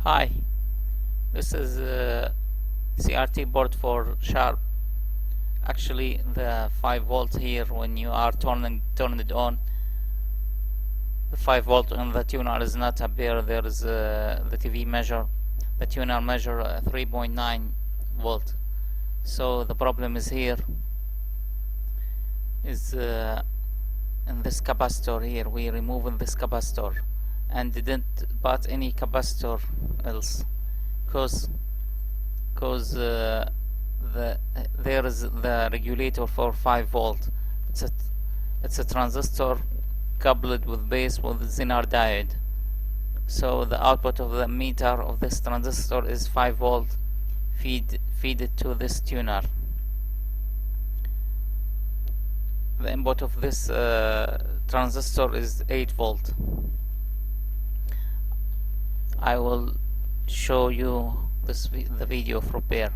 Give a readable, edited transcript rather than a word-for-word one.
Hi, this is CRT board for Sharp. Actually, the 5 volt here, when you are turning it on, the 5 volt on the tuner is not appear. There is the TV measure, the tuner measure 3.9 volt. So the problem is here, is in this capacitor here. We removed this capacitor and didn't put any capacitor else, cause there is the regulator for 5 volt. It's a transistor coupled with base with Zener diode. So the output of the meter of this transistor is 5 volt. Feed it to this tuner. The input of this transistor is 8 volt. I will show you the video of repair.